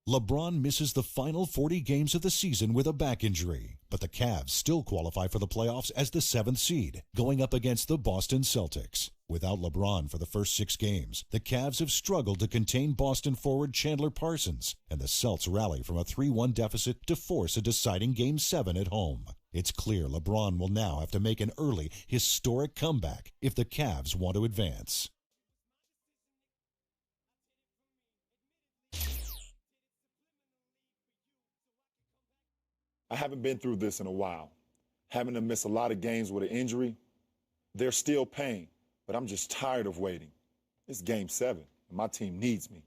LeBron misses the final 40 games of the season with a back injury, but the Cavs still qualify for the playoffs as the 7th seed, going up against the Boston Celtics. Without LeBron for the first 6 games, the Cavs have struggled to contain Boston forward Chandler Parsons, and the Celts rally from a 3-1 deficit to force a deciding Game 7 at home. It's clear LeBron will now have to make an early, historic comeback if the Cavs want to advance. I haven't been through this in a while. Having to miss a lot of games with an injury, there's still pain, but I'm just tired of waiting. It's Game 7, and my team needs me.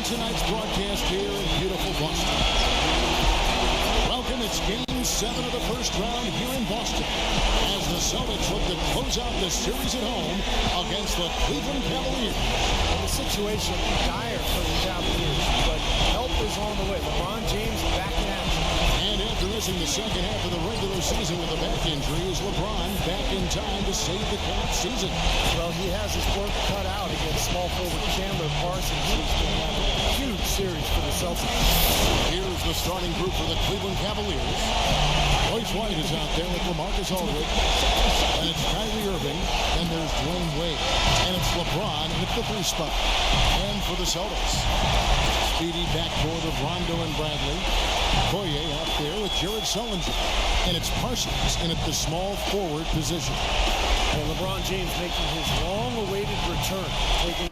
Tonight's broadcast here in beautiful Boston. Welcome, it's Game 7 of the first round here in Boston as the Celtics look to close out the series at home against the Cleveland Cavaliers. Well, the situation dire for the Cavaliers, but help is on the way. LeBron James back in action. And after missing the second half of the regular season with a back injury, is LeBron back in time to save the Cavs season? Well, he has his work cut out against small forward Chandler Parsons, who's going to have a huge series for the Celtics. Here's the starting group for the Cleveland Cavaliers. Royce White is out there with LaMarcus Aldridge. And it's Kyrie Irving. And there's Dwayne Wade. And it's LeBron at the 3 spot. And for the Celtics, speedy backcourt of Rondo and Bradley. Poirier out there with Jared Sullinger. And it's Parsons in at the small forward position. And LeBron James making his long-awaited return. Taking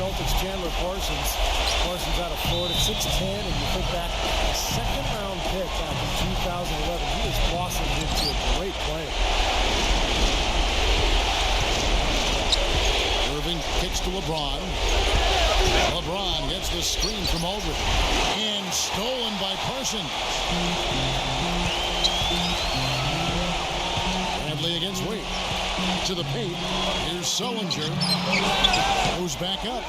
Celtics, Chandler Parsons. Parsons out of Florida, 6'10", and you think back, a second-round pick back in 2011. He has blossomed into a great player. Irving kicks to LeBron. LeBron gets the screen from Aldridge. And stolen by Parsons. Bradley against Wade. To the paint. Here's Sullinger. Goes back up.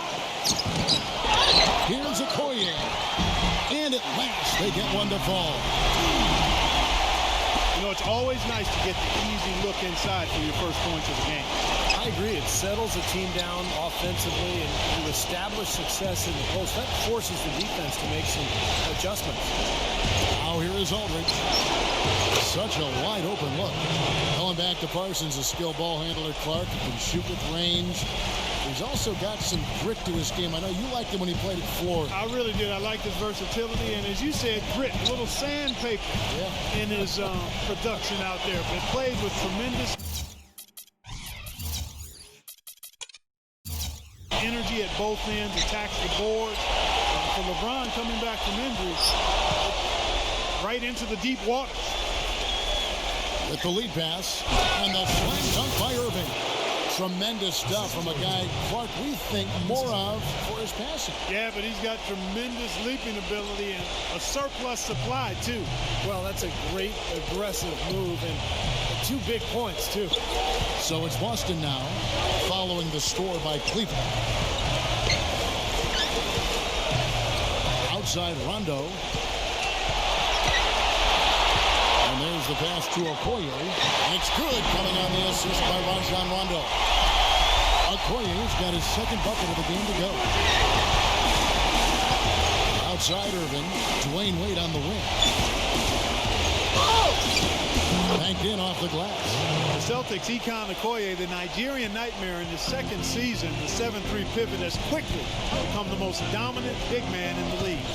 Here's Okoye. And at last, they get one to fall. You know, it's always nice to get the easy look inside for your first points of the game. I agree. It settles the team down offensively, and you establish success in the post. That forces the defense to make some adjustments. Now here is Aldridge. Such a wide open look. Going back to Parsons, a skilled ball handler. Clark can shoot with range. He's also got some grit to his game. I know you liked him when he played at Florida. I really did. I liked his versatility, and as you said, grit, a little sandpaper in his production out there. But played with tremendous energy at both ends, attacks the board. For LeBron coming back from injury, right into the deep waters. With the lead pass, and the slam dunk by Irving. Tremendous stuff from a guy, Clark, we think more of for his passing. Yeah, but he's got tremendous leaping ability and a surplus supply, too. Well, that's a great aggressive move, and 2 big points, too. So it's Boston now, following the score by Cleveland. Outside Rondo. And there's the pass to Okoye. It's good, coming on the assist by Rajon Rondo. Okoye's got his second bucket of the game to go. Outside Irving, Dwayne Wade on the wing. Banked in off the glass. The Celtics, Okoye, the Nigerian nightmare in his second season, the 7-3 pivot, has quickly become the most dominant big man in the league.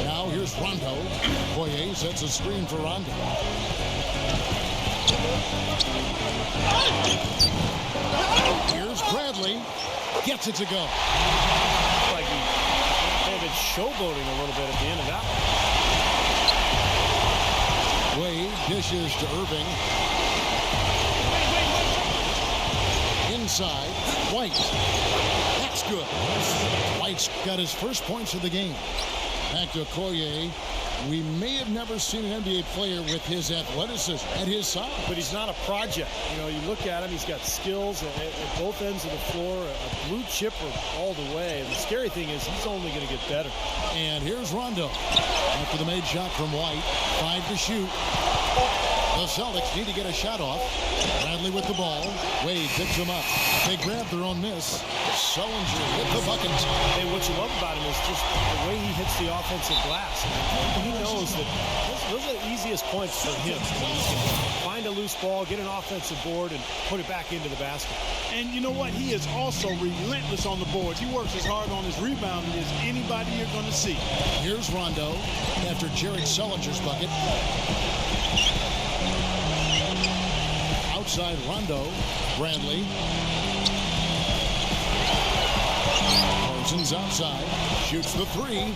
Now here's Rondo. Okoye sets a screen for Rondo. Here's Bradley. Gets it to go. Like he may have been showboating a little bit at the end of that one. Wade dishes to Irving. Inside, White. That's good. White's got his first points of the game. Back to Okoye. We may have never seen an NBA player with his athleticism at his side. But he's not a project. You know, you look at him, he's got skills at both ends of the floor, a blue chipper all the way. And the scary thing is he's only going to get better. And here's Rondo. After the made shot from White, 5 to shoot. The Celtics need to get a shot off. Bradley with the ball. Wade picks him up. They grab their own miss. Sullinger with the bucket. And what you love about him is just the way he hits the offensive glass. He knows that those are the easiest points for him. He can find a loose ball, get an offensive board, and put it back into the basket. And you know what? He is also relentless on the boards. He works as hard on his rebounding as anybody you're going to see. Here's Rondo after Jared Sullinger's bucket. Outside Rondo, Bradley. Parsons outside, shoots the 3.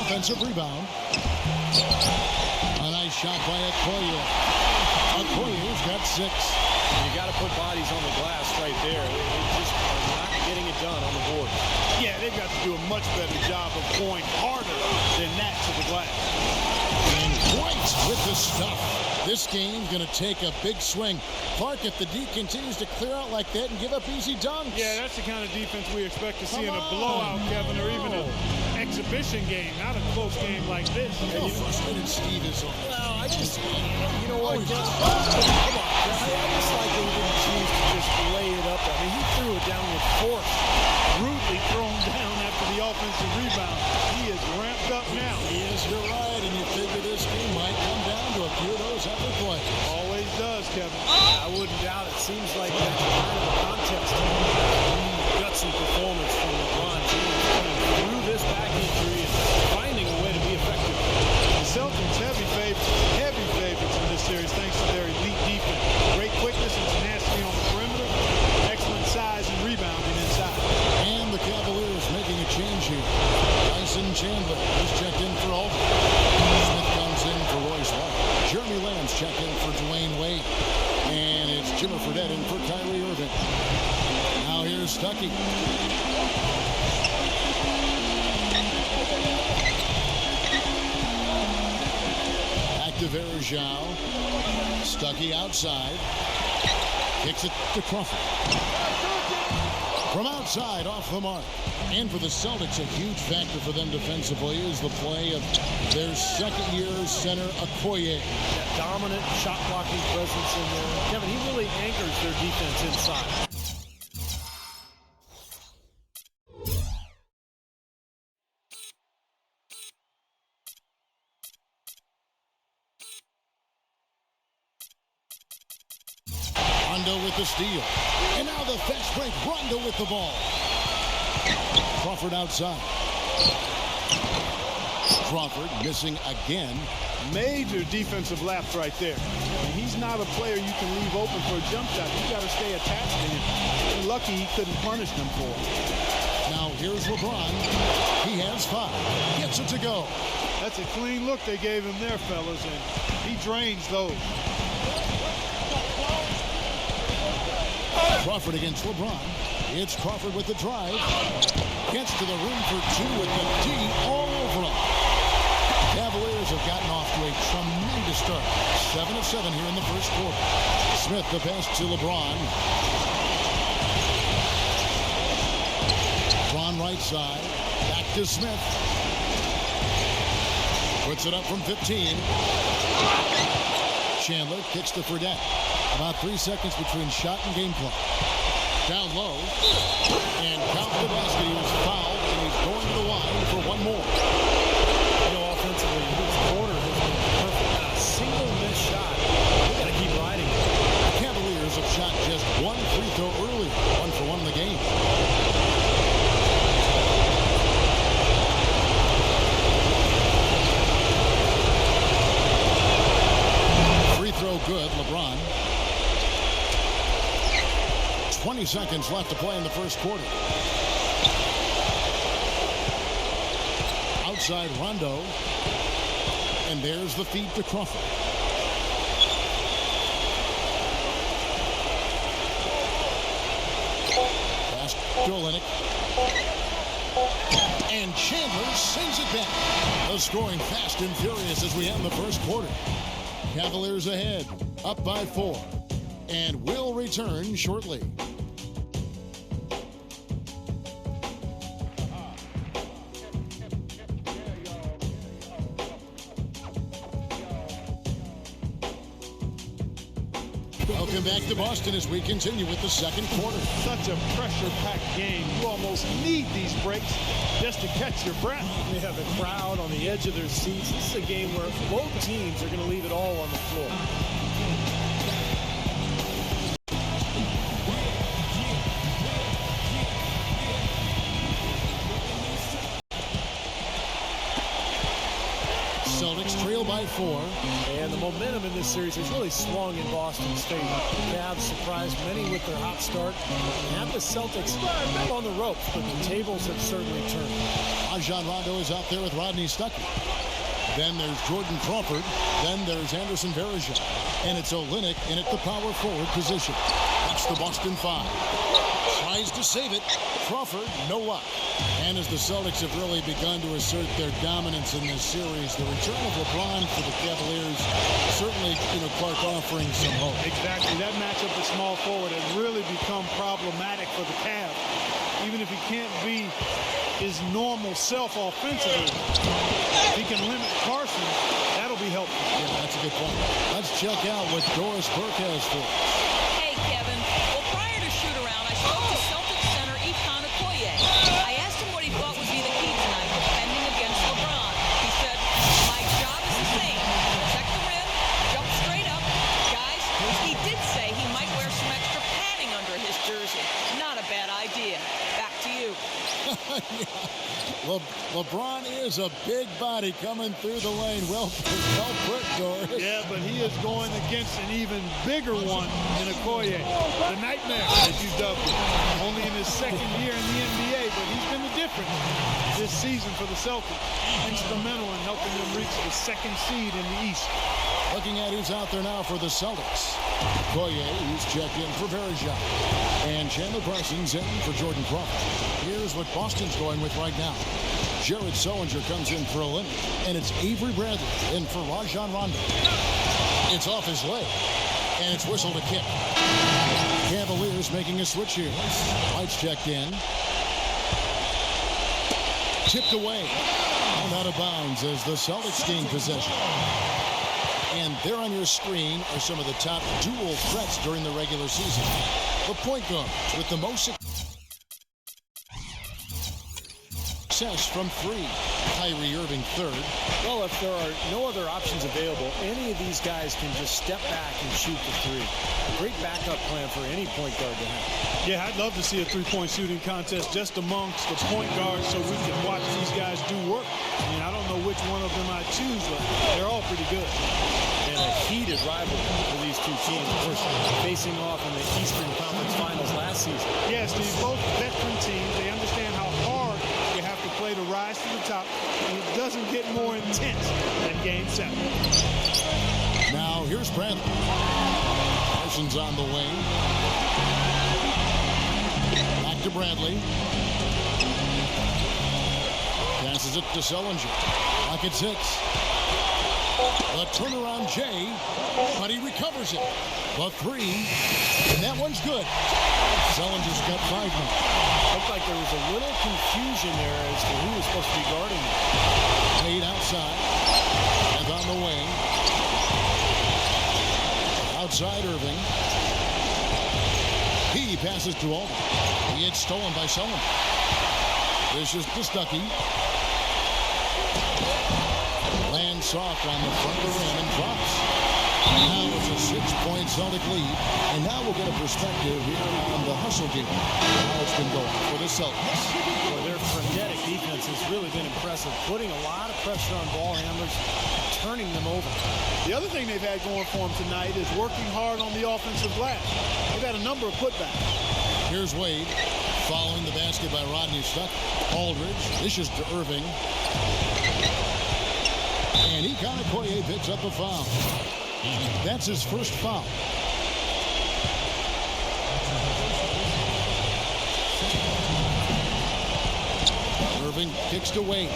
Offensive rebound. A nice shot by Okoye. Okoye's got 6. You got to put bodies on the glass right there. They just are not getting it done on the board. Yeah, they've got to do a much better job of going harder than that to the glass. And White with the stuff. This game's going to take a big swing. Clark, if the D continues to clear out like that and give up easy dunks. Yeah, that's the kind of defense we expect to see in a blowout, Kevin, or even an exhibition game, not a close game like this. How frustrated Steve is on. Well, I just, you know what, come on. I just like they didn't choose to just lay it up. I mean, he threw it down with force. Rudely thrown down after the offensive rebound. He is ramped up now. He is, you're right, and you figure this game might come down to a few of those effort plays. Always does, Kevin. I wouldn't doubt it. Seems like that's kind of a contest. Gutsy performance from LeBron James coming through this back injury and finding a way to be effective. The Celtics heavy favorites in this series thanks to their elite defense. Great quickness and tenacity on the perimeter. Excellent size and rebounding inside. And the Parsons check in for Dwayne Wade. And it's Jimmer Fredette in for Kyrie Irving. Now here's Stuckey. Back to Verjao. Stuckey outside. Kicks it to Crawford. From outside, off the mark. And for the Celtics, a huge factor for them defensively is the play of their second-year center, Okoye. That dominant shot-blocking presence in there. Kevin, he really anchors their defense inside. Rondo with the steal. And now the fast break. Rondo with the ball. Crawford outside. Crawford missing again. Major defensive lapse right there. And he's not a player you can leave open for a jump shot. You got to stay attached to him. You're lucky he couldn't punish them for it. Now here's LeBron. He has 5. Gets it to go. That's a clean look they gave him there, fellas, and he drains those. Crawford against LeBron. It's Crawford with the drive. Gets to the rim for 2 with the D all over him. Cavaliers have gotten off to a tremendous start. 7 of 7 here in the first quarter. Smith the pass to LeBron. LeBron right side. Back to Smith. Puts it up from 15. Chandler kicks to Fredette. About 3 seconds between shot and game clock. Down low. And count the basket. He was fouled, and he's going to the line for one more. You know, offensively, this quarter has been perfect. Not a single missed shot. They got to keep riding it. The Cavaliers have shot just 1 free throw early. 1 for 1 in the game. Free throw good, LeBron. 20 seconds left to play in the first quarter. Outside Rondo. And there's the feed to Crawford. Pass to Olynyk. And Chandler sends it back. The scoring fast and furious as we end the first quarter. Cavaliers ahead, up by 4. And will return shortly. Welcome back to Boston as we continue with the second quarter. Such a pressure-packed game. You almost need these breaks just to catch your breath. They have a crowd on the edge of their seats. This is a game where both teams are going to leave it all on the floor. Celtics trail by 4. And the momentum in this series has really swung in Boston's favor. The Cavs surprised many with their hot start and have the Celtics on the ropes, but the tables have certainly turned. Rajon Rondo is out there with Rodney Stuckey. Then there's Jordan Crawford. Then there's Anderson Varejao. And it's Olynyk in at the power forward position. That's the Boston 5. Tries to save it. Crawford, no luck. And as the Celtics have really begun to assert their dominance in this series, the return of LeBron for the Cavaliers certainly, Clark, offering some hope. Exactly. That matchup at small forward has really become problematic for the Cavs. Even if he can't be his normal self offensively, if he can limit Parsons, that'll be helpful. Yeah, that's a good point. Let's check out what Doris Burke has for us. Hey, Kevin. Well, prior to shoot-around, I spoke to Celtics center Okoye. I asked him what he thought would be the key tonight defending against LeBron. He said, my job is the same. Protect the rim, jump straight up. Guys, he did say he might wear some extra padding under his jersey. Not a bad idea. Back to you. Yeah. Well, LeBron is a big body coming through the lane. Well put, Doris. Yeah, but he is going against an even bigger one in Okoye. The nightmare, as you dubbed it. Only in his second year in the NBA, but he's been the difference this season for the Celtics. Instrumental in helping them reach the second seed in the East. Looking at who's out there now for the Celtics. Okoye, who's checked in for Verjao. And Chandler Parsons in for Jordan Crawford. Here's what Boston's going with right now. Jared Sullinger comes in for a limit. And it's Avery Bradley in for Rajon Rondo. It's off his leg. And it's whistled a kick. Cavaliers making a switch here. White's checked in. Tipped away. And out of bounds as the Celtics gain possession. And there on your screen are some of the top dual threats during the regular season. The point guard with the most success from three. Kyrie Irving third. Well, if there are no other options available, any of these guys can just step back and shoot the three. A great backup plan for any point guard to have. Yeah, I'd love to see a three-point shooting contest just amongst the point guards so we can watch these guys do work. I mean, I don't know which one of them I choose, but they're all pretty good. And a heated rivalry for these two teams. Of course, facing off in the Eastern Conference Finals last season. Yes, these both veteran teams. They understand how hard you have to play to rise to the top, and it doesn't get more intense than Game 7. Now, here's Bradley. Parsons on the wing. Back to Bradley. Passes it to Sullinger. Pocket 6. The turnaround Jay, but he recovers it. The three, and that one's good. Sullinger's got 5 now. Looked like there was a little confusion there as to who was supposed to be guarding him. Played outside, and on the wing. Outside Irving. He passes to Alden. He gets stolen by Sullinger. This is to Stuckey. Lands soft on the front of the rim and drops. Now it's a 6-point Celtic lead. And now we'll get a perspective here on the hustle game. How it's been going for the Celtics. Well, their frenetic defense has really been impressive. Putting a lot of pressure on ball handlers, turning them over. The other thing they've had going for them tonight is working hard on the offensive glass. They've had a number of putbacks. Here's Wade following the basket by Rodney Stuckey. Aldridge dishes to Irving. And Okoye picks up a foul. That's his first foul. Irving kicks to Wade.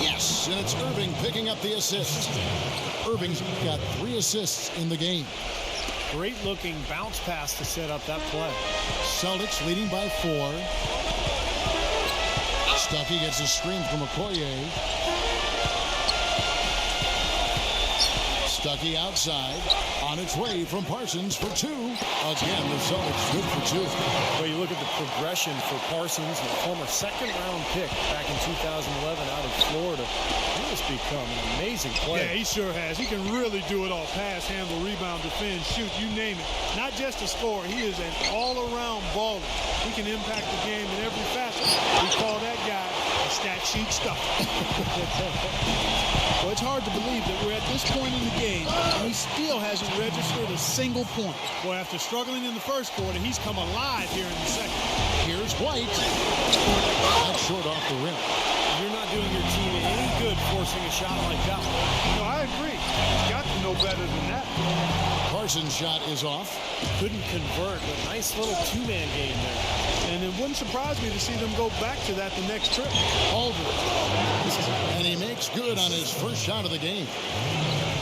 Yes, and it's Irving picking up the assist. Irving's got 3 assists in the game. Great looking bounce pass to set up that play. Celtics leading by 4. Stuckey gets a screen from Okoye. Stuckey outside, on its way from Parsons for 2. Again, the Celtics good for 2. Well, you look at the progression for Parsons, the former second-round pick back in 2011 out of Florida. He has become an amazing player. Yeah, he sure has. He can really do it all. Pass, handle, rebound, defend, shoot, you name it. Not just a scorer. He is an all-around baller. He can impact the game in every facet. We call that guy a stat sheet stuffer. Well, it's hard to believe that we're at this point in the game and he still hasn't registered a single point. Well, after struggling in the first quarter, he's come alive here in the second. Here's White. That's short off the rim. You're not doing your team any good forcing a shot like that one. No, I agree. He's got to know better than that. Parsons' shot is off. Couldn't convert, but nice little two-man game there. And it wouldn't surprise me to see them go back to that the next trip. Aldridge. And he makes good on his first shot of the game.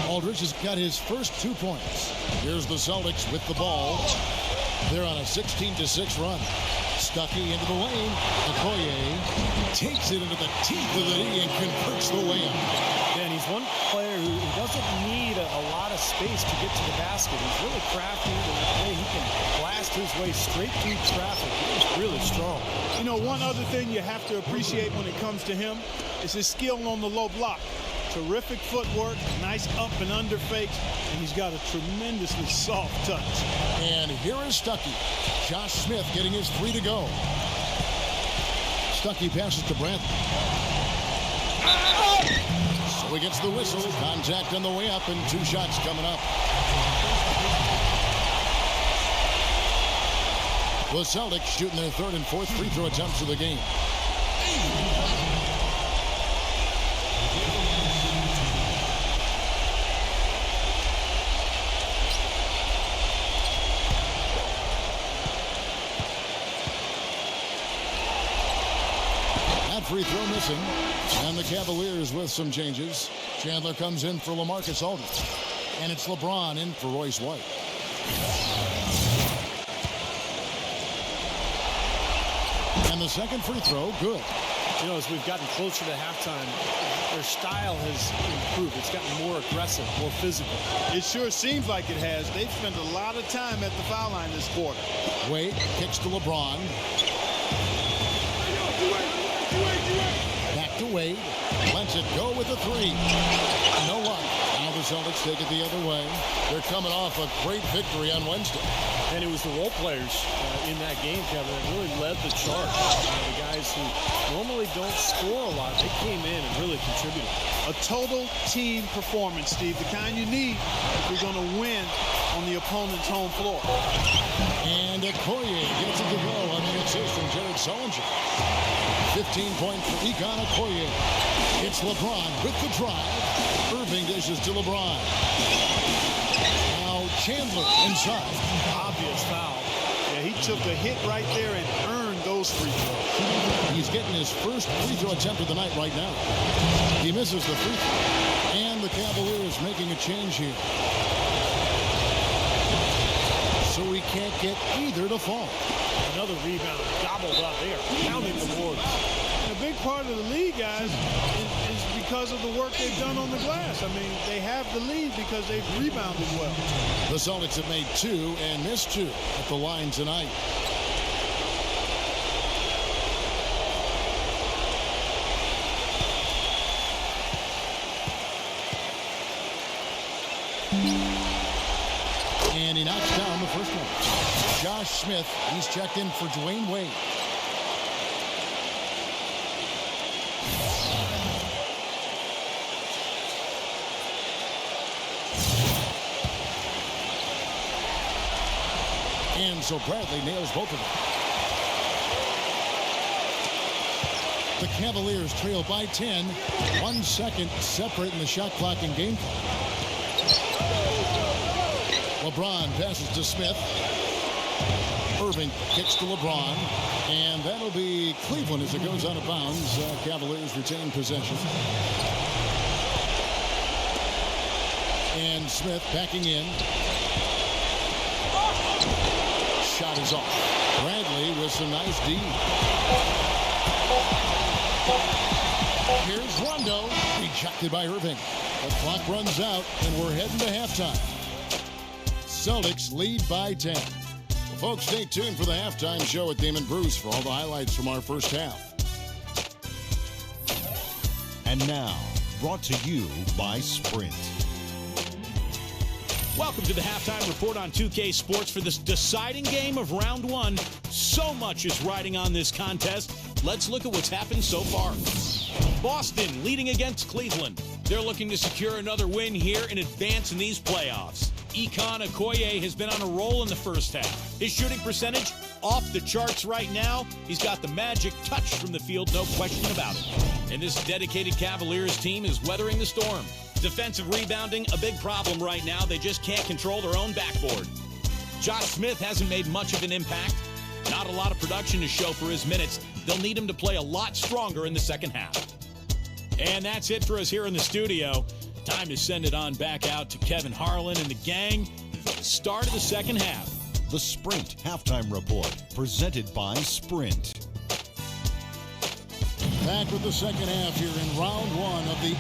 Aldridge has got his first 2 points. Here's the Celtics with the ball. They're on a 16-6 run. Stuckey into the lane. Okoye takes it into the teeth of the knee and converts the layup. And he's one player who doesn't need a lot of space to get to the basket. He's really crafty in the way he can blast his way straight through traffic. He's really strong. You know, one other thing you have to appreciate when it comes to him is his skill on the low block. Terrific footwork, nice up and under fakes, and he's got a tremendously soft touch. And here is Stuckey. Josh Smith getting his 3 to go. Stuckey passes to Brandt. So he gets the whistle. Contact on the way up and 2 shots coming up. The Celtics shooting their 3rd and 4th free throw attempts of the game. That free throw missing. And the Cavaliers with some changes. Chandler comes in for LaMarcus Aldridge. And it's LeBron in for Royce White. And the second free throw, good. You know, as we've gotten closer to halftime, their style has improved. It's gotten more aggressive, more physical. It sure seems like it has. They've spent a lot of time at the foul line this quarter. Wade kicks to LeBron. Back to Wade. Lets it go with the 3. No luck. Now the Celtics take it the other way. They're coming off a great victory on Wednesday. And it was the role players in that game, Kevin, that really led the charge. The guys who normally don't score a lot, they came in and really contributed. A total team performance, Steve, the kind you need if you're going to win on the opponent's home floor. And Okoye gets it to go on the assist from Jared Sullinger. 15 points for Econ Okoye. It's LeBron with the drive. Irving dishes to LeBron. Now Chandler inside. Obvious foul. Yeah, he took a hit right there and earned those free throws. He's getting his first free throw attempt of the night right now. He misses the free throw. And the Cavaliers making a change here. So he can't get either to fall. Another rebound gobbled up. They are pounding the boards. And a big part of the lead, guys, is because of the work they've done on the glass. I mean, they have the lead because they've rebounded well. The Celtics have made 2 and missed 2 at the line tonight. And he knocks down the first one. Josh Smith, he's checked in for Dwayne Wade. And so Bradley nails both of them. The Cavaliers trail by 10. 1 second separate in the shot clock and game clock. LeBron passes to Smith. Irving kicks to LeBron. And that'll be Cleveland as it goes out of bounds. Cavaliers retain possession. And Smith backing in. Shot is off. Bradley with some nice D. Here's Rondo. Rejected by Irving. The clock runs out and we're heading to halftime. Celtics lead by 10. Well, folks, stay tuned for the halftime show at Damon Bruce for all the highlights from our first half. And now, brought to you by Sprint. Welcome to the halftime report on 2K Sports for this deciding game of round 1. So much is riding on this contest. Let's look at what's happened so far. Boston leading against Cleveland. They're looking to secure another win here and advance in these playoffs. Econ Okoye has been on a roll in the first half. His shooting percentage off the charts right now. He's got the magic touch from the field, no question about it. And this dedicated Cavaliers team is weathering the storm. Defensive rebounding, a big problem right now. They just can't control their own backboard. Josh Smith hasn't made much of an impact. Not a lot of production to show for his minutes. They'll need him to play a lot stronger in the second half. And that's it for us here in the studio. Time to send it on back out to Kevin Harlan and the gang for the start of the second half. The Sprint Halftime Report, presented by Sprint. Back with the second half here in round 1 of the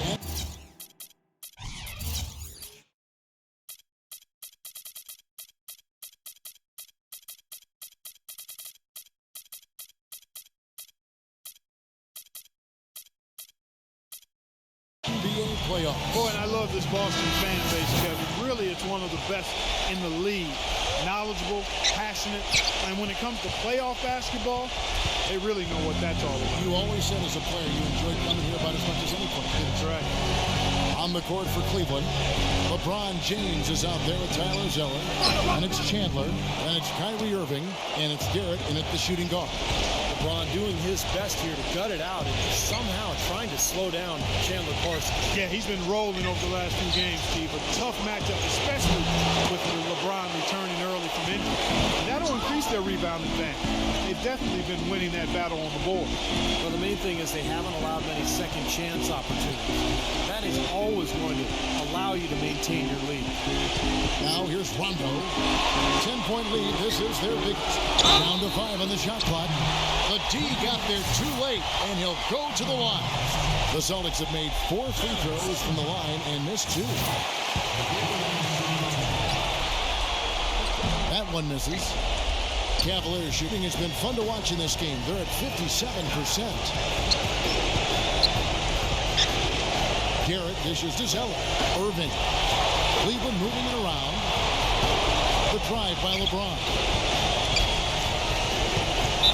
NBA playoffs. Boy, and I love this Boston fan base, Kevin. Really, it's one of the best in the league. knowledgeable, passionate, and when it comes to playoff basketball, they really know what that's all about. You always said as a player you enjoyed coming here about as much as any player. That's right. On the court for Cleveland, LeBron James is out there with Tyler Zeller, and it's Chandler, and it's Kyrie Irving, and it's Garrett in at the shooting guard. LeBron doing his best here to gut it out and somehow trying to slow down Chandler Parsons. Yeah, he's been rolling over the last few games, Steve. A tough matchup, especially with LeBron returning early from injury. And that'll increase their rebound advantage. They've definitely been winning that battle on the board. Well, the main thing is they haven't allowed many second chance opportunities. That is always going to allow you to maintain your lead. Now here's Rondo. 10-point lead. This is their biggest. Down to 5 on the shot clock. The D got there too late, and he'll go to the line. The Celtics have made 4 free throws from the line and missed 2. That one misses. Cavaliers shooting has been fun to watch in this game. They're at 57%. Garrett dishes to Zeller. Irving. Cleveland moving it around. The drive by LeBron.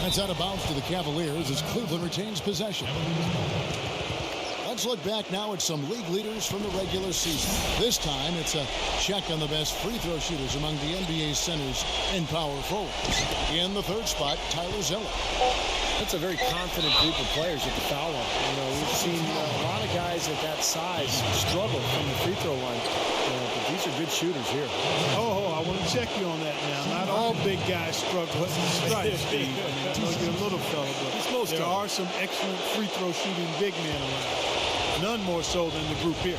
That's out of bounds to the Cavaliers as Cleveland retains possession. Let's look back now at some league leaders from the regular season. This time, it's a check on the best free throw shooters among the NBA centers and power forwards. In the third spot, Tyler Zeller. That's a very confident group of players at the foul line. You know, we've seen a lot of guys at that size struggle from the free throw line. But these are good shooters here. Oh, I want to check you on that now. Not all big guys struggle at the stripe, Steve. I know you're a little fella, but there are some excellent free throw shooting big men around. None more so than the group here.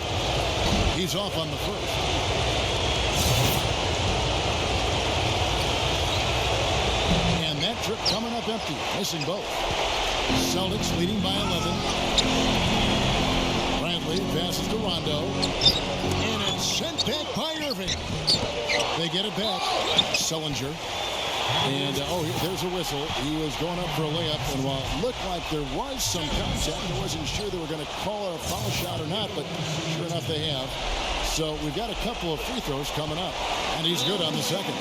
He's off on the first. And that trip coming up empty, missing both. Celtics leading by 11. Bradley passes to Rondo. And it's sent back by Irving. They get it back. Sullinger. And, there's a whistle. He was going up for a layup, and while it looked like there was some contact, I wasn't sure they were going to call it a foul shot or not, but sure enough they have. So we've got a couple of free throws coming up, and he's good on the second.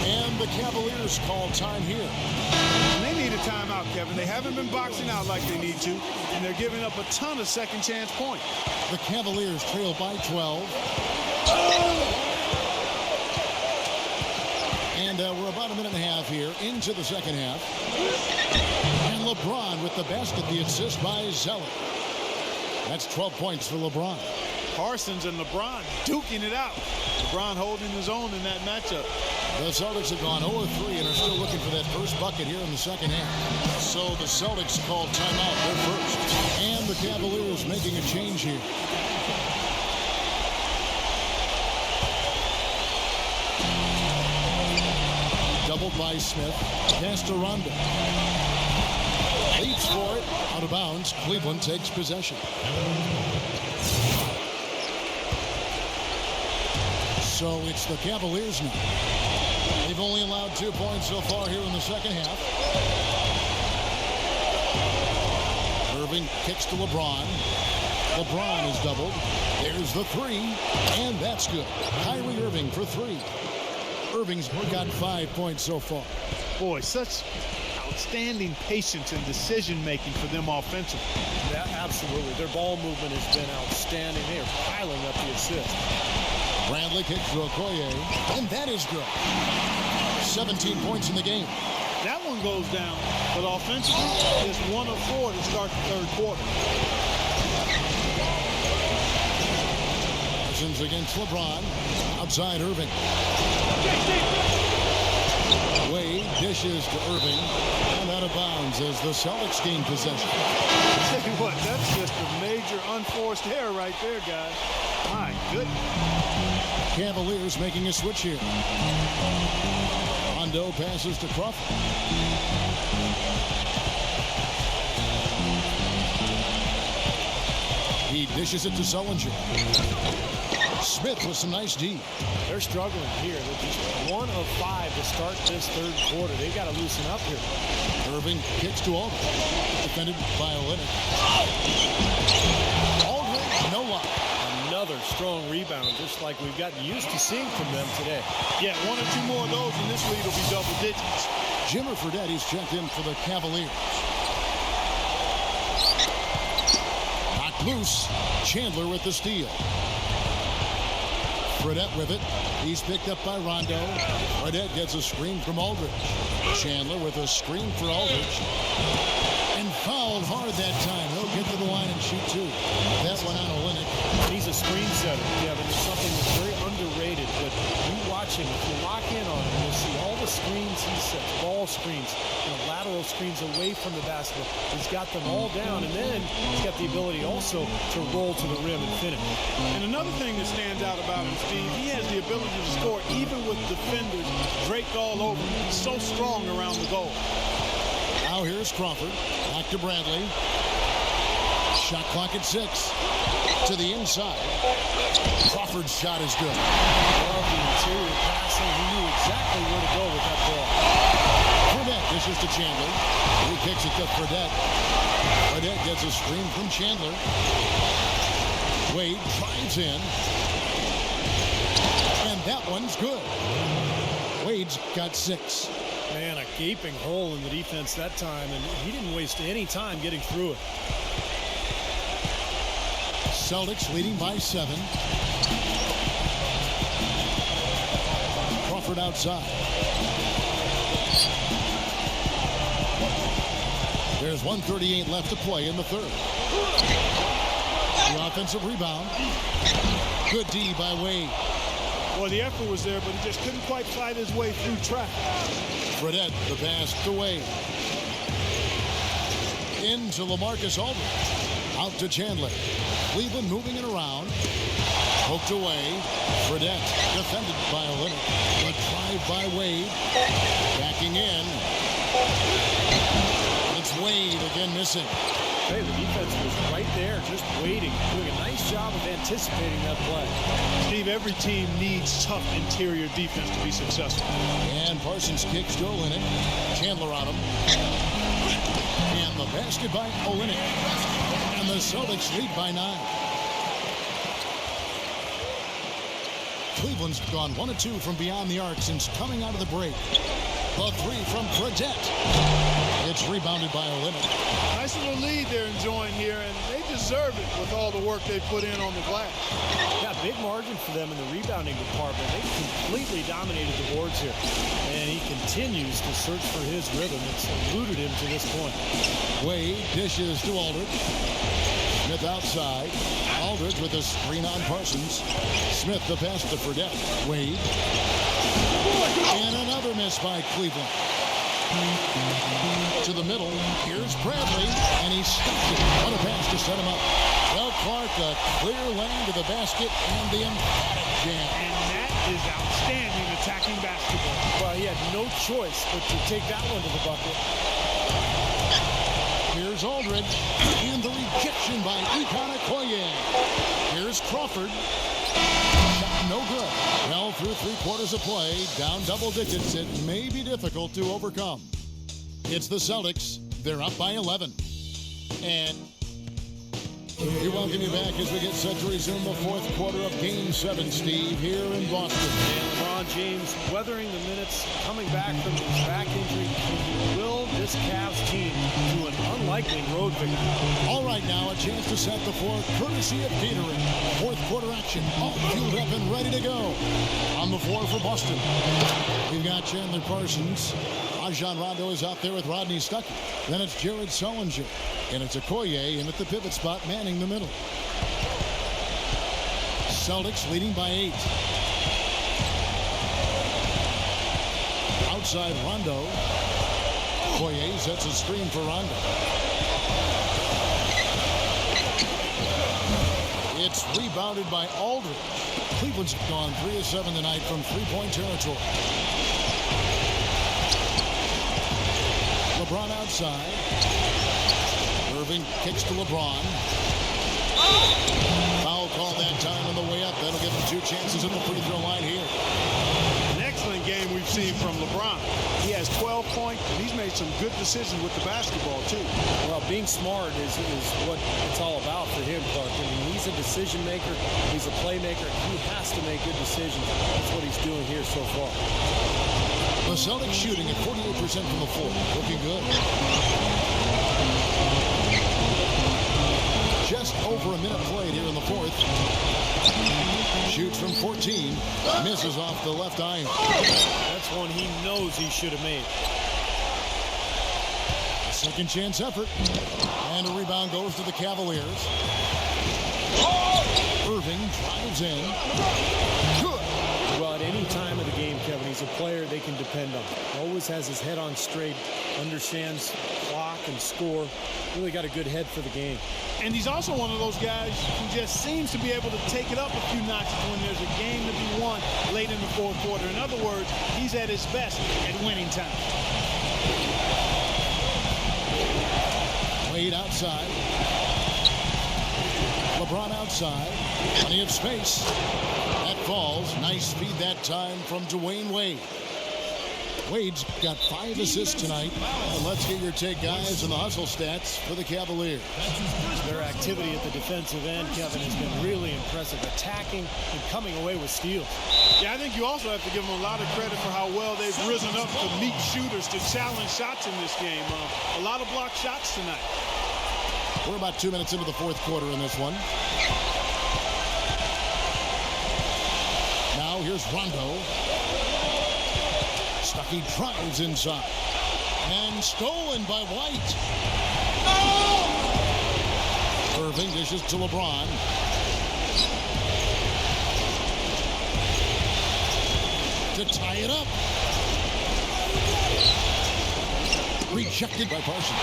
And the Cavaliers call time here. And they need a timeout, Kevin. They haven't been boxing out like they need to, and they're giving up a ton of second chance points. The Cavaliers trail by 12. And we're about a minute and a half here into the second half. And LeBron with the basket, the assist by Zeller. That's 12 points for LeBron. Parsons and LeBron duking it out. LeBron holding his own in that matchup. The Celtics have gone 0-3 and are still looking for that first bucket here in the second half. So the Celtics called timeout. They're first. And the Cavaliers making a change here. Doubled by Smith. Pass to Rondo. Leaps for it. Out of bounds. Cleveland takes possession. So it's the Cavaliers now. They've only allowed 2 points so far here in the second half. Irving kicks to LeBron. LeBron is doubled. There's the three, and that's good. Kyrie Irving for 3. Irving's got 5 points so far. Boy, such outstanding patience and decision-making for them offensively. Yeah, absolutely. Their ball movement has been outstanding. They are piling up the assist. Bradley kicks to Okoye, and that is good. 17 points in the game. That one goes down, but offensively, it's 1 of 4 to start the third quarter. Parsons against LeBron. Outside Irving. Wade dishes to Irving, and out of bounds as the Celtics gain possession. I'll tell you what, that's just a major unforced error right there, guys. My goodness. Cavaliers making a switch here. Rondo passes to Crawford. He dishes it to Sullinger. Smith with some nice D. They're struggling here. They're just 1 of 5 to start this third quarter. They've got to loosen up here. Irving kicks to Aldridge. Defended by Olynyk. Aldridge, no luck. Another strong rebound, just like we've gotten used to seeing from them today. Yeah, 1 or 2 more of those, and this lead will be double digits. Jimmer Fredetti's checked in for the Cavaliers. Knocked loose. Chandler with the steal. Fredette with it. He's picked up by Rondo. Fredette gets a screen from Aldridge. Chandler with a screen for Aldridge. And fouled hard that time. He'll get to the line and shoot 2. That one on Olynyk. He's a screen setter, Kevin. It's something that's very underrated, but you watch him, if you lock in on him, you'll see all the screens he sets, ball screens, lateral screens away from the basketball. He's got them all down, and then he's got the ability also to roll to the rim and finish. And another thing that stands out about him, Steve, he has the ability to score even with defenders draped all over him. He's so strong around the goal. Now here's Crawford. Back to Bradley. Shot clock at 6. To the inside. Crawford's shot is good. Love the interior passing. He knew exactly where to go with that ball. Fredette dishes to Chandler. He kicks it to Fredette. Fredette gets a screen from Chandler. Wade drives in. And that one's good. Wade's got 6. Man, a gaping hole in the defense that time, and he didn't waste any time getting through it. Celtics leading by 7. Crawford outside. There's 1:38 left to play in the third. The offensive rebound. Good D by Wade. Well, the effort was there, but he just couldn't quite fight his way through traffic. Fredette, the pass to Wade. Into LaMarcus Aldridge. Out to Chandler. Cleveland moving it around. Poked away. Fredette defended by Olynyk. A drive by Wade. Backing in. It's Wade again missing. Hey, the defense was right there, just waiting, doing a nice job of anticipating that play. Steve, every team needs tough interior defense to be successful. And Parsons kicks to Olynyk. Chandler on him. And the basket by Olynyk. And the Celtics lead by 9. Cleveland's gone 1 of 2 from beyond the arc since coming out of the break. The 3 from Fredette. It's rebounded by Olynyk. Nice little lead they're enjoying here, and they deserve it with all the work they put in on the glass. Yeah, big margin for them in the rebounding department. They completely dominated the boards here. And he continues to search for his rhythm. It's eluded him to this point. Wade dishes to Aldridge. Smith outside. Aldridge with a screen on Parsons. Smith the pass to Fredette. Wade. And another miss by Cleveland. To the middle. Here's Bradley. And he stopped it. What a pass to set him up. Well, Clark, a clear lane to the basket and the emphatic jam. And that is outstanding attacking basketball. Well, he had no choice but to take that one to the bucket. Here's Aldridge. And the rejection by Okoye. Here's Crawford. Shot no good. Well, through 3/4 of play, down double digits, it may be difficult to overcome. It's the Celtics. They're up by 11. And we welcome you back as we get set to resume the 4th quarter of Game 7, Steve, here in Boston. And LeBron James weathering the minutes, coming back from his back injury. Will this Cavs team to an unlikely road victory? All right, now a chance to set the floor, courtesy of Gatorade. 4th quarter action, all fueled up and ready to go. On the floor for Boston, we've got Chandler Parsons. Rajon Rondo is out there with Rodney Stuckey. Then it's Jared Sullinger. And it's Okoye in at the pivot spot, manning the middle. Celtics leading by 8. Outside Rondo. Okoye sets a screen for Rondo. It's rebounded by Aldridge. Cleveland's gone 3 of 7 tonight from three-point territory. LeBron outside. Irving kicks to LeBron. Foul call that time on the way up. That'll give him 2 chances at the free throw line here. An excellent game we've seen from LeBron. He had has 12 points, and he's made some good decisions with the basketball, too. Well, being smart is what it's all about for him, Clark. I mean, he's a decision maker. He's a playmaker. He has to make good decisions. That's what he's doing here so far. The Celtics shooting at 48% from the floor. Looking good. Just over a minute played here in the fourth. Shoots from 14. Misses off the left eye. That's one he knows he should have made. A second chance effort. And a rebound goes to the Cavaliers. Irving drives in. Good. Well, at any time of the game, Kevin, he's a player they can depend on. Always has his head on straight, understands clock and score. Really got a good head for the game. And he's also one of those guys who just seems to be able to take it up a few notches when there's a game to be won late in the fourth quarter. In other words, he's at his best at winning time. Wade outside. LeBron outside. Plenty of space. That falls. Nice feed that time from Dwayne Wade. Wade's got 5 assists tonight. And let's get your take, guys, on the hustle stats for the Cavaliers. Their activity at the defensive end, Kevin, has been really impressive. Attacking and coming away with steals. Yeah, I think you also have to give them a lot of credit for how well they've risen up to meet shooters, to challenge shots in this game. A lot of blocked shots tonight. We're about 2 minutes into the fourth quarter in this one. Now here's Rondo. Stuckey drives inside. And stolen by White. Oh! Irving dishes to LeBron. To tie it up. Rejected by Parsons.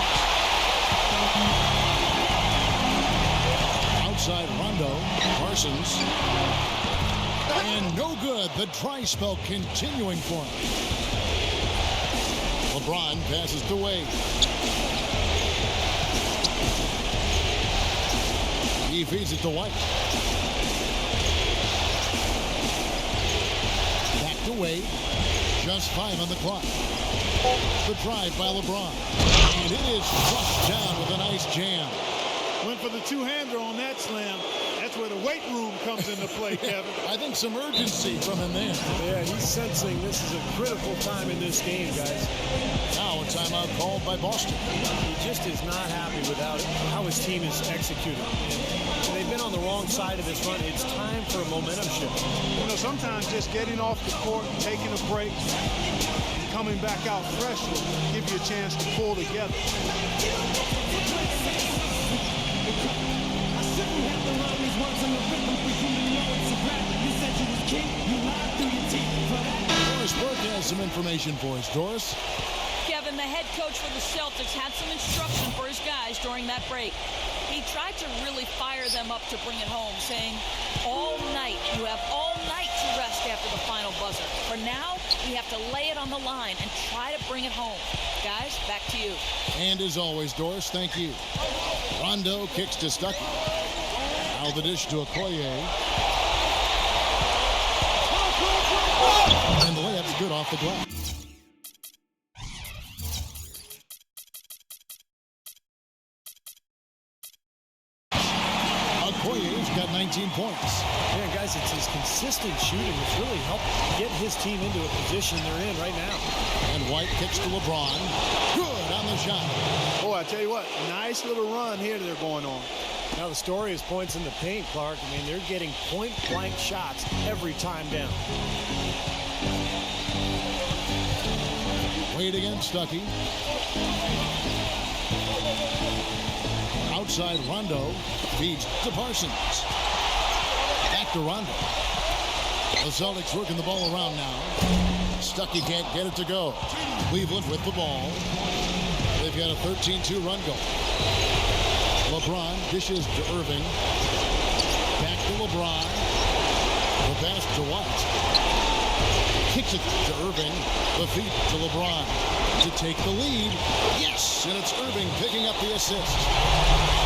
Outside Rondo. Parsons. And no good. The dry spell continuing for him. LeBron passes to Wade. He feeds it to White. Back to Wade. Just 5 on the clock. The drive by LeBron. And it is flushed down with a nice jam. Went for the two-hander on that slam. That's where the weight room comes into play, Kevin. I think some urgency from him there. Yeah, he's sensing this is a critical time in this game, guys. Now a timeout called by Boston. He just is not happy without how his team is executing. And they've been on the wrong side of this run. It's time for a momentum shift. You know, sometimes just getting off the court, taking a break, and coming back out fresh will give you a chance to pull together. Doris Burke has some information for us. Doris? Kevin, the head coach for the Celtics, had some instruction for his guys during that break. He tried to really fire them up to bring it home, saying, all night, you have all night to rest after the final buzzer. For now, we have to lay it on the line and try to bring it home. Guys, back to you. And as always, Doris, thank you. Rondo kicks to Stuckey. Now the dish to Okoye. And the layup's good off the glass. Okoye's got 19 points. Yeah, guys, it's his consistent shooting that's really helped get his team into a position they're in right now. And White kicks to LeBron. Good on the shot. Boy, I tell you what, nice little run here they're going on. Now the story is points in the paint, Clark. I mean, they're getting point-blank shots every time down. Wade against Stuckey. Outside Rondo. Feeds to Parsons. Back to Rondo. The Celtics working the ball around now. Stuckey can't get it to go. Cleveland with the ball. They've got a 13-2 run goal. LeBron dishes to Irving. Back to LeBron. The pass to White. Kicks it to Irving. The feet to LeBron. to take the lead. Yes, and it's Irving picking up the assist.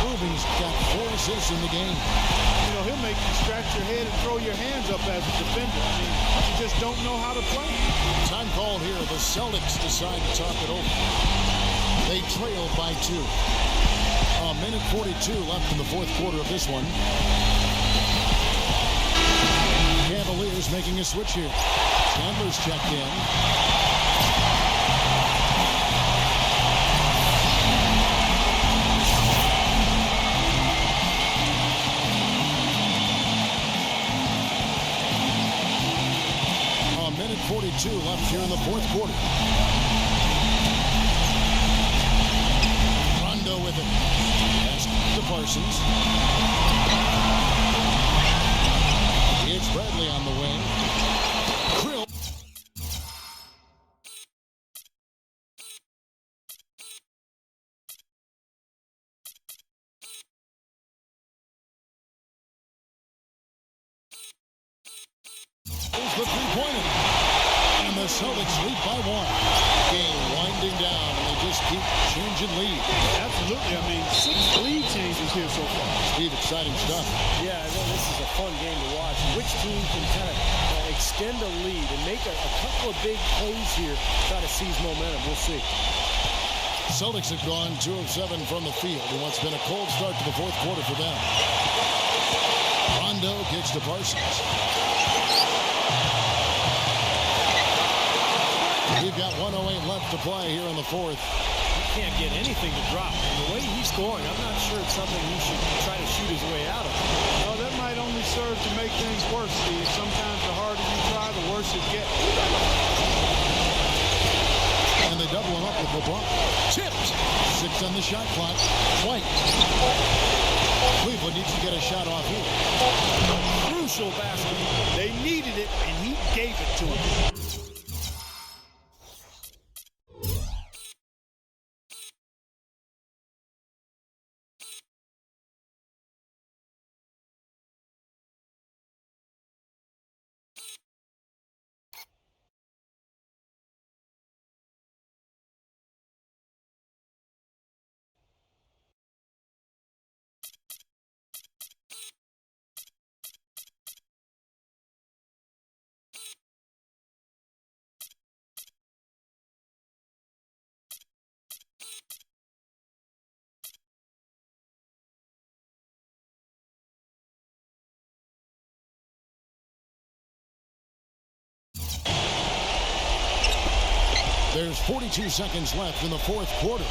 Irving's got 4 assists in the game. You know, he'll make you scratch your head and throw your hands up as a defender. I mean, you just don't know how to play. Time called here. The Celtics decide to talk it over. They trail by 2. A minute 42 left in the fourth quarter of this one. Cavaliers making a switch here. Chandler's checked in. A minute 42 left here in the fourth quarter. Rondo with it. Pass to Parsons. It's Bradley on the wing. Krill. Here's the three-pointer. And the Celtics lead by 1. Game winding down, and they just keep changing lead. Absolutely. I mean, 6 lead changes here so far. Steve, exciting stuff. Yeah, this is a fun game to watch. Which team can kind of extend a lead and make a couple of big plays here, try to seize momentum. We'll see. Celtics have gone 2 of 7 from the field in what's been a cold start to the fourth quarter for them. Rondo kicks to Parsons. We've got 1:08 left to play here in the fourth. He can't get anything to drop. And the way he's scoring, I'm not sure it's something he should try to shoot his way out of. Well, that might only serve to make things worse, Steve. Sometimes the harder you try, the worse it gets. And they double him up with LeBron. Tipped. 6 on the shot clock. White. Cleveland needs to get a shot off here. Crucial basket. They needed it, and he gave it to them. There's 42 seconds left in the fourth quarter.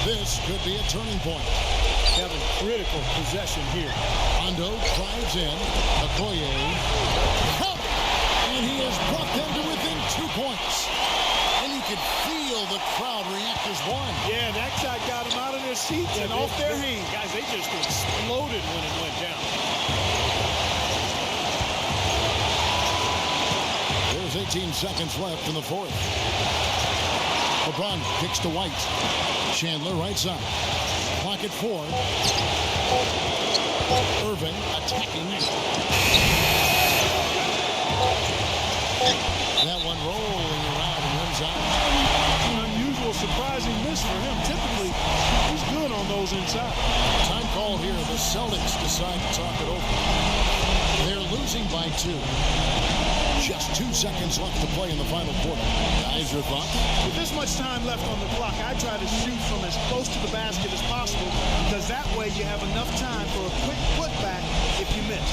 This could be a turning point. Having critical possession here. Rondo drives in. Okoye. And he has brought them to within 2 points. And you could feel the crowd react as one. Yeah, that shot got them out of their seats and off their hands. Guys, they just exploded when it went down. There's 18 seconds left in the fourth. LeBron kicks to White. Chandler right side. Clock at 4. Irving attacking. That one rolling around and runs out. An unusual, surprising miss for him. Typically, he's good on those inside. Time call here. The Celtics decide to talk it over. They're losing by 2. Just 2 seconds left to play in the final quarter. Guys, your thoughts? With this much time left on the clock, I try to shoot from as close to the basket as possible because that way you have enough time for a quick putback if you miss.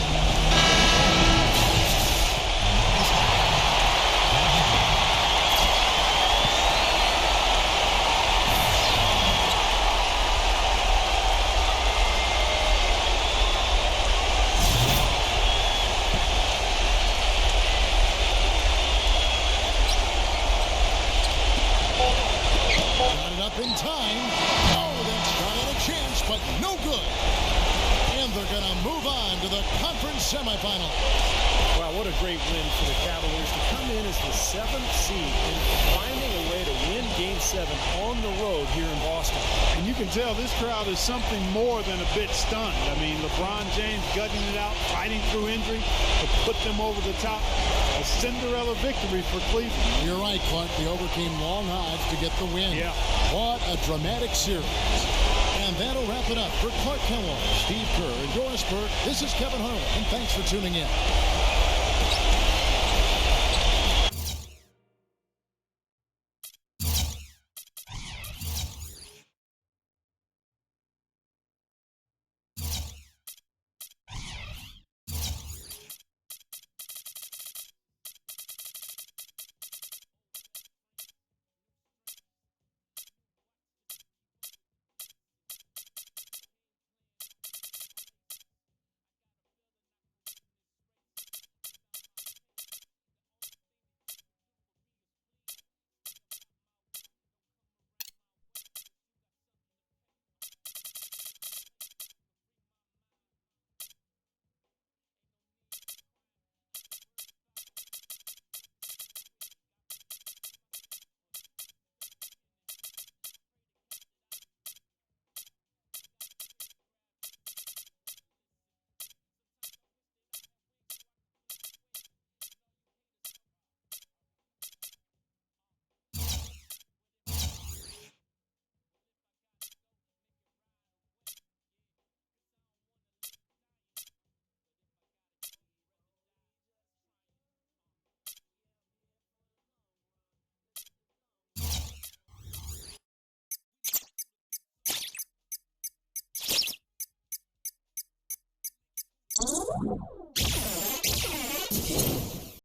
In time. Oh, that shot had a chance, but no good. And they're going to move on to the conference semifinal. Wow, what a great win for the Cavaliers to come in as the 7th seed and finding a way to win Game 7 on the road here in Boston. And you can tell this crowd is something more than a bit stunned. I mean, LeBron James gutting it out, fighting through injury to put them over the top. A Cinderella victory for Cleveland. You're right, Clark. They overcame long odds to get the win. Yeah. What a dramatic series. And that'll wrap it up for Clark Kellogg, Steve Kerr, and Doris Burke. This is Kevin Harlan, and thanks for tuning in.